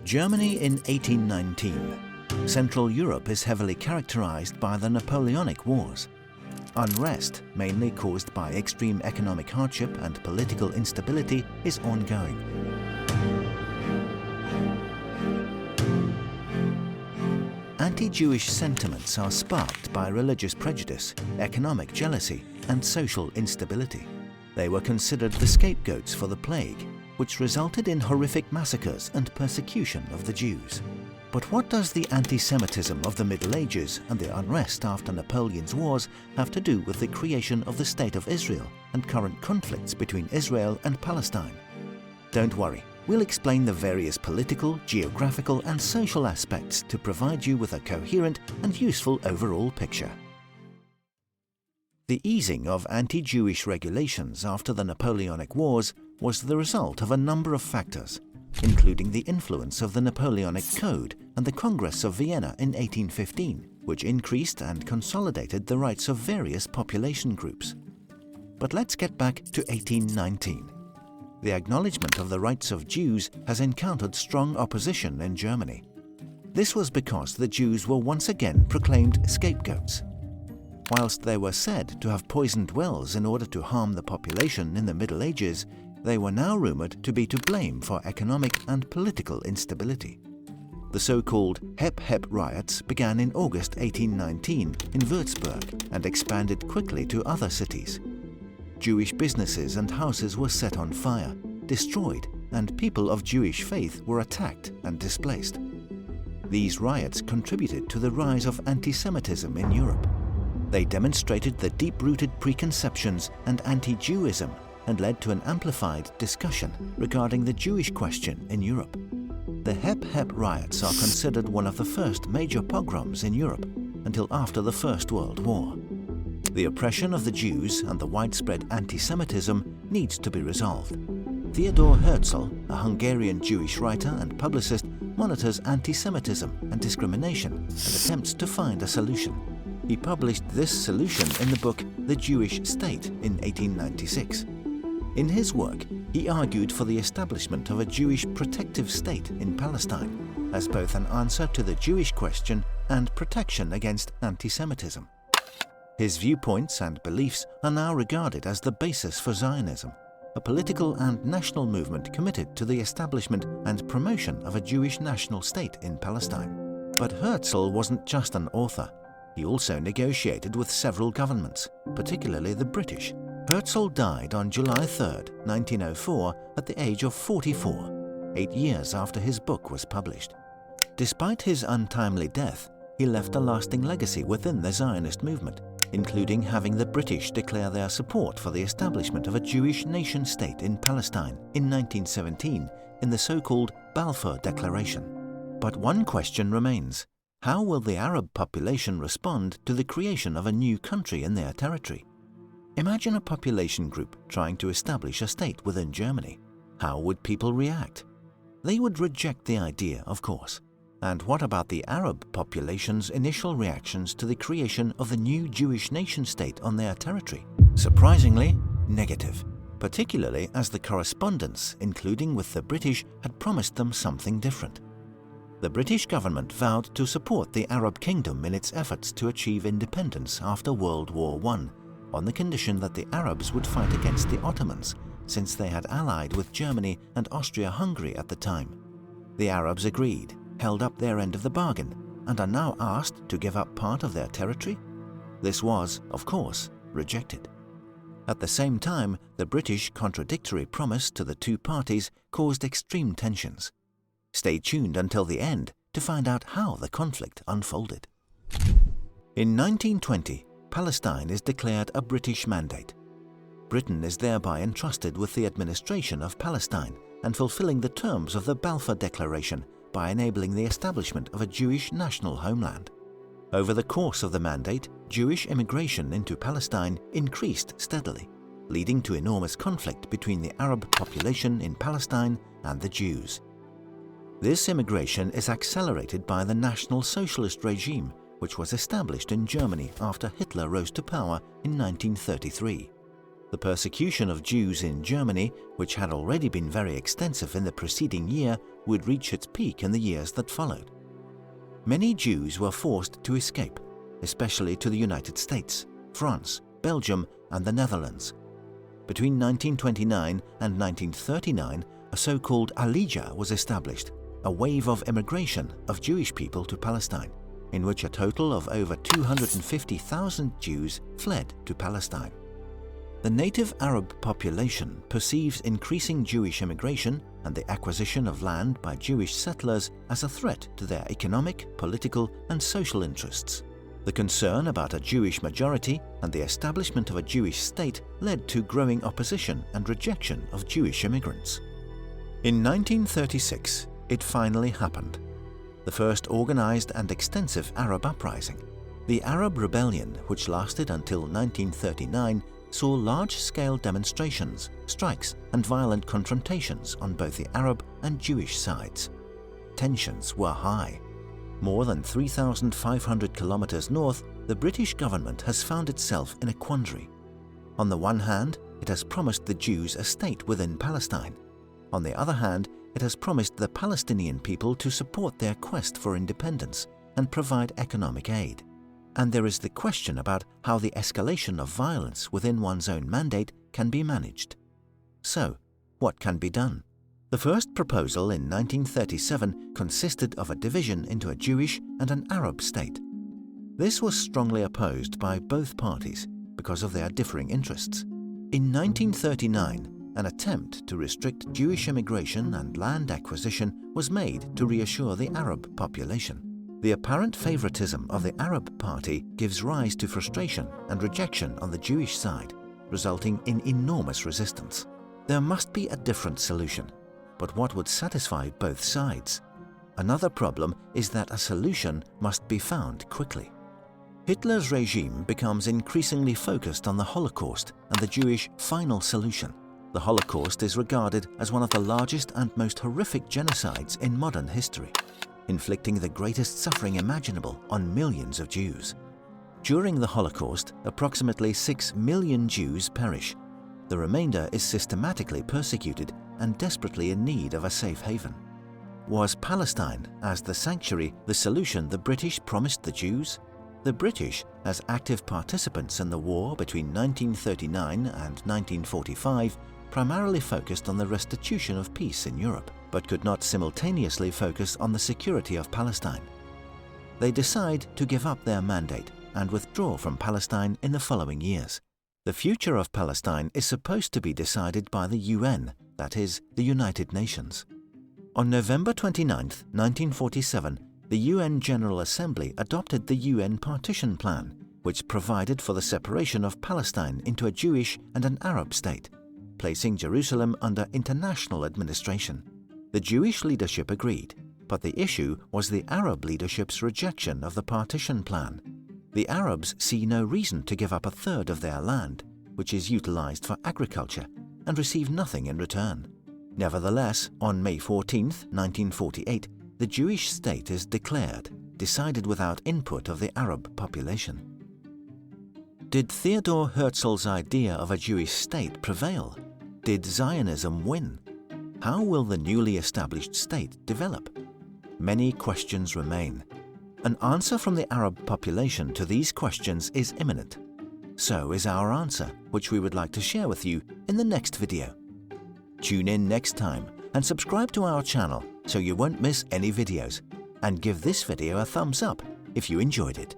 Germany in 1819. Central Europe is heavily characterized by the Napoleonic Wars. Unrest, mainly caused by extreme economic hardship and political instability, is ongoing. Anti-Jewish sentiments are sparked by religious prejudice, economic jealousy, and social instability. They were considered the scapegoats for the plague, which resulted in horrific massacres and persecution of the Jews. But what does the anti-Semitism of the Middle Ages and the unrest after Napoleon's wars have to do with the creation of the State of Israel and current conflicts between Israel and Palestine? Don't worry, we'll explain the various political, geographical, and social aspects to provide you with a coherent and useful overall picture. The easing of anti-Jewish regulations after the Napoleonic Wars was the result of a number of factors, including the influence of the Napoleonic Code and the Congress of Vienna in 1815, which increased and consolidated the rights of various population groups. But let's get back to 1819. The acknowledgement of the rights of Jews has encountered strong opposition in Germany. This was because the Jews were once again proclaimed scapegoats. Whilst they were said to have poisoned wells in order to harm the population in the Middle Ages, they were now rumoured to be to blame for economic and political instability. The so-called Hep Hep riots began in August 1819 in Würzburg and expanded quickly to other cities. Jewish businesses and houses were set on fire, destroyed, and people of Jewish faith were attacked and displaced. These riots contributed to the rise of anti-Semitism in Europe. They demonstrated the deep-rooted preconceptions and anti-Jewism and led to an amplified discussion regarding the Jewish question in Europe. The Hep Hep riots are considered one of the first major pogroms in Europe until after the First World War. The oppression of the Jews and the widespread anti-Semitism needs to be resolved. Theodor Herzl, a Hungarian Jewish writer and publicist, monitors anti-Semitism and discrimination and attempts to find a solution. He published this solution in the book The Jewish State in 1896. In his work, he argued for the establishment of a Jewish protective state in Palestine as both an answer to the Jewish question and protection against anti-Semitism. His viewpoints and beliefs are now regarded as the basis for Zionism, a political and national movement committed to the establishment and promotion of a Jewish national state in Palestine. But Herzl wasn't just an author. He also negotiated with several governments, particularly the British. Herzl died on July 3, 1904, at the age of 44, 8 years after his book was published. Despite his untimely death, he left a lasting legacy within the Zionist movement, including having the British declare their support for the establishment of a Jewish nation-state in Palestine in 1917 in the so-called Balfour Declaration. But one question remains. How will the Arab population respond to the creation of a new country in their territory? Imagine a population group trying to establish a state within Germany. How would people react? They would reject the idea, of course. And what about the Arab population's initial reactions to the creation of the new Jewish nation-state on their territory? Surprisingly, negative, particularly as the correspondence, including with the British, had promised them something different. The British government vowed to support the Arab kingdom in its efforts to achieve independence after World War I, on the condition that the Arabs would fight against the Ottomans, since they had allied with Germany and Austria-Hungary at the time. The Arabs agreed, held up their end of the bargain, and are now asked to give up part of their territory? This was, of course, rejected. At the same time, the British contradictory promise to the two parties caused extreme tensions. Stay tuned until the end to find out how the conflict unfolded. In 1920, Palestine is declared a British mandate. Britain is thereby entrusted with the administration of Palestine and fulfilling the terms of the Balfour Declaration by enabling the establishment of a Jewish national homeland. Over the course of the mandate, Jewish immigration into Palestine increased steadily, leading to enormous conflict between the Arab population in Palestine and the Jews. This immigration is accelerated by the National Socialist regime, which was established in Germany after Hitler rose to power in 1933. The persecution of Jews in Germany, which had already been very extensive in the preceding year, would reach its peak in the years that followed. Many Jews were forced to escape, especially to the United States, France, Belgium, and the Netherlands. Between 1929 and 1939, a so-called Aliyah was established, a wave of immigration of Jewish people to Palestine, in which a total of over 250,000 Jews fled to Palestine. The native Arab population perceives increasing Jewish immigration and the acquisition of land by Jewish settlers as a threat to their economic, political, and social interests. The concern about a Jewish majority and the establishment of a Jewish state led to growing opposition and rejection of Jewish immigrants. In 1936, it finally happened. The first organized and extensive Arab uprising. The Arab Rebellion, which lasted until 1939, saw large-scale demonstrations, strikes, and violent confrontations on both the Arab and Jewish sides. Tensions were high. More than 3,500 kilometers north, the British government has found itself in a quandary. On the one hand, it has promised the Jews a state within Palestine. On the other hand, it has promised the Palestinian people to support their quest for independence and provide economic aid. And there is the question about how the escalation of violence within one's own mandate can be managed. So, what can be done? The first proposal in 1937 consisted of a division into a Jewish and an Arab state. This was strongly opposed by both parties because of their differing interests. In 1939, an attempt to restrict Jewish immigration and land acquisition was made to reassure the Arab population. The apparent favoritism of the Arab party gives rise to frustration and rejection on the Jewish side, resulting in enormous resistance. There must be a different solution, but what would satisfy both sides? Another problem is that a solution must be found quickly. Hitler's regime becomes increasingly focused on the Holocaust and the Jewish final solution. The Holocaust is regarded as one of the largest and most horrific genocides in modern history, inflicting the greatest suffering imaginable on millions of Jews. During the Holocaust, approximately 6 million Jews perish. The remainder is systematically persecuted and desperately in need of a safe haven. Was Palestine, as the sanctuary, the solution the British promised the Jews? The British, as active participants in the war between 1939 and 1945, primarily focused on the restitution of peace in Europe, but could not simultaneously focus on the security of Palestine. They decide to give up their mandate and withdraw from Palestine in the following years. The future of Palestine is supposed to be decided by the UN, that is, the United Nations. On November 29, 1947, the UN General Assembly adopted the UN Partition Plan, which provided for the separation of Palestine into a Jewish and an Arab state, placing Jerusalem under international administration. The Jewish leadership agreed, but the issue was the Arab leadership's rejection of the partition plan. The Arabs see no reason to give up a third of their land, which is utilized for agriculture, and receive nothing in return. Nevertheless, on May 14, 1948, the Jewish state is declared, decided without input of the Arab population. Did Theodor Herzl's idea of a Jewish state prevail? Did Zionism win? How will the newly established state develop? Many questions remain. An answer from the Arab population to these questions is imminent. So is our answer, which we would like to share with you in the next video. Tune in next time and subscribe to our channel so you won't miss any videos. And give this video a thumbs up if you enjoyed it.